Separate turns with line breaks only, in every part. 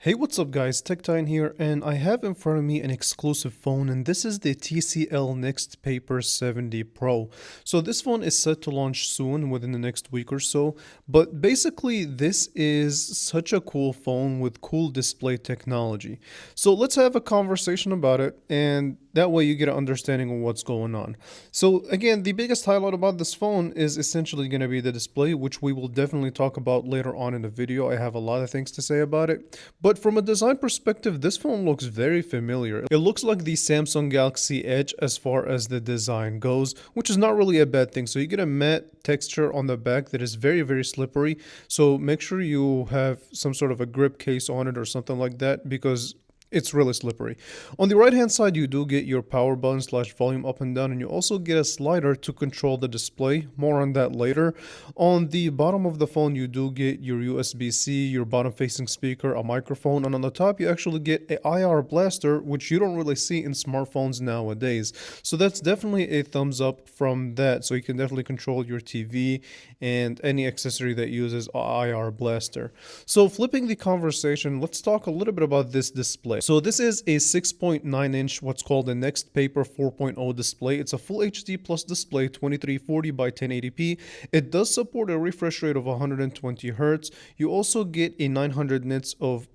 Hey, what's up guys, TechTine here, and I have in front of me an exclusive phone, and this is the TCL NXTPaper 70 Pro. So this phone is set to launch soon, within the next week or so, but basically this is such a cool phone with cool display technology. So let's have a conversation about it, and that way you get an understanding of what's going on. So again, the biggest highlight about this phone is essentially going to be the display, which we will definitely talk about later on in the video. I have a lot of things to say about it. But from a design perspective, this phone looks very familiar. It looks like the Samsung Galaxy Edge as far as the design goes, which is not really a bad thing. So you get a matte texture on the back that is very, very slippery. So make sure you have some sort of a grip case on it or something like that, because it's really slippery. On the right hand side, you do get your power button slash volume up and down, and you also get a slider to control the display. More on that later. On the bottom of the phone, you do get your USB-C, your bottom facing speaker, a microphone, and on the top you actually get a IR blaster, which you don't really see in smartphones nowadays. So that's definitely a thumbs up from that. So you can definitely control your TV and any accessory that uses a IR blaster. So flipping the conversation, let's talk a little bit about this display. So this is a 6.9 inch, what's called a NXTPaper 4.0 display. It's a full HD plus display, 2340 by 1080p. It does support a refresh rate of 120 Hertz. You also get a 900 nits of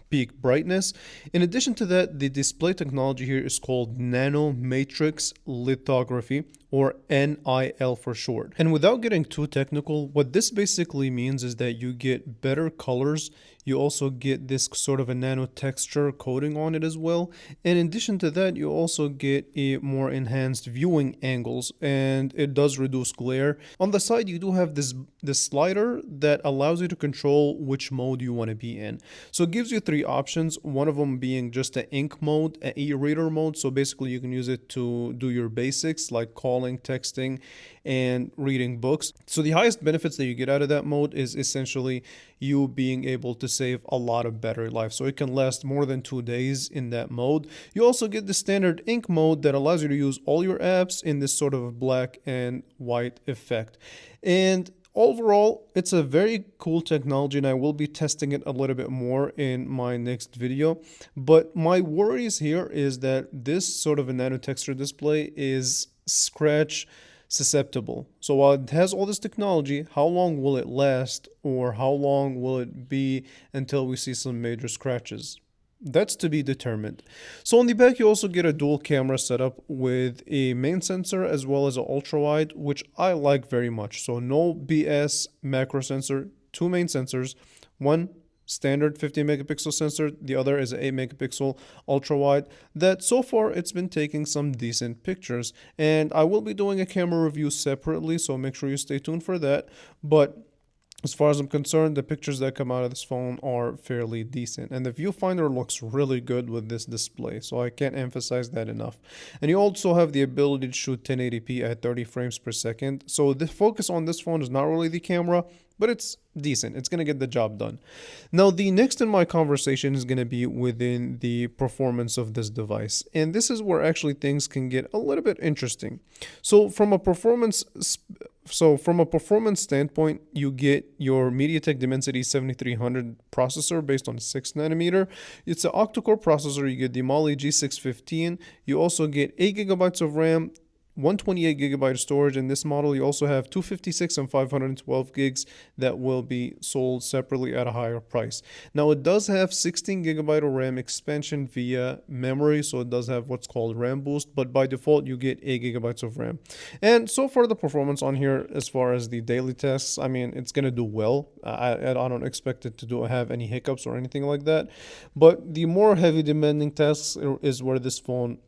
peak brightness. In addition to that, the display technology here is called nano matrix lithography, or NIL for short. And without getting too technical, what this basically means is that you get better colors. You also get this sort of a nano texture coating on it as well. And in addition to that, you also get a more enhanced viewing angles, and it does reduce glare. On the side, you do have this slider that allows you to control which mode you want to be in. So it gives you three options, one of them being just an ink mode, an e-reader mode. So basically you can use it to do your basics like calling, texting, and reading books. So the highest benefits that you get out of that mode is essentially you being able to save a lot of battery life. So it can last more than 2 days in that mode. You also get the standard ink mode that allows you to use all your apps in this sort of black and white effect. And overall, it's a very cool technology, and I will be testing it a little bit more in my next video. But my worries here is that this sort of a nano texture display is scratch susceptible. So while it has all this technology, how long will it last, or how long will it be until we see some major scratches? That's to be determined. So on the back, you also get a dual camera setup with a main sensor as well as an ultra wide, which I like very much. So no BS macro sensor, two main sensors, one standard 50 megapixel sensor, the other is an 8 megapixel ultra wide, that so far it's been taking some decent pictures. And I will be doing a camera review separately, so make sure you stay tuned for that. But as far as I'm concerned, the pictures that come out of this phone are fairly decent. And the viewfinder looks really good with this display, so I can't emphasize that enough. And you also have the ability to shoot 1080p at 30 frames per second. So the focus on this phone is not really the camera, but it's decent. It's going to get the job done. Now, the next in my conversation is going to be within the performance of this device. And this is where actually things can get a little bit interesting. So from a performance standpoint, you get your MediaTek Dimensity 7300 processor based on 6 nanometer. It's an octa-core processor. You get the Mali G615. You also get 8 gigabytes of RAM, 128 gigabyte storage. In this model, you also have 256 and 512 gigs that will be sold separately at a higher price. Now, it does have 16 gigabyte of RAM expansion via memory, so it does have what's called RAM boost, but by default you get 8 gigabytes of RAM. And so far, the performance on here, as far as the daily tests, I mean, it's gonna do well. I don't expect it to have any hiccups or anything like that, but the more heavy demanding tests is where this phone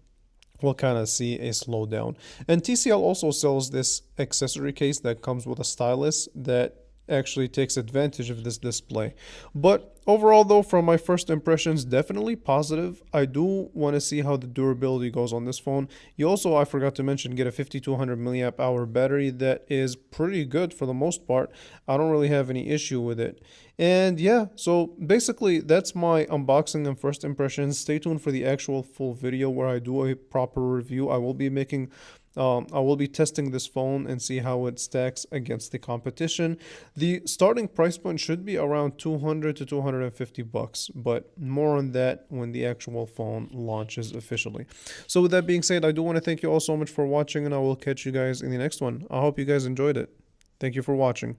we'll kind of see a slowdown. And TCL also sells this accessory case that comes with a stylus that actually takes advantage of this display. But overall though, from my first impressions, definitely positive. I do want to see how the durability goes on this phone. You also, I forgot to mention, get a 5200 milliamp hour battery that is pretty good for the most part. I don't really have any issue with it. And yeah, so basically that's my unboxing and first impressions. Stay tuned for the actual full video where I do a proper review. I will be making I will be testing this phone and see how it stacks against the competition. The starting price point should be around 200 to 250 bucks, but more on that when the actual phone launches officially. So with that being said, I do want to thank you all so much for watching, and I will catch you guys in the next one. I hope you guys enjoyed it. Thank you for watching.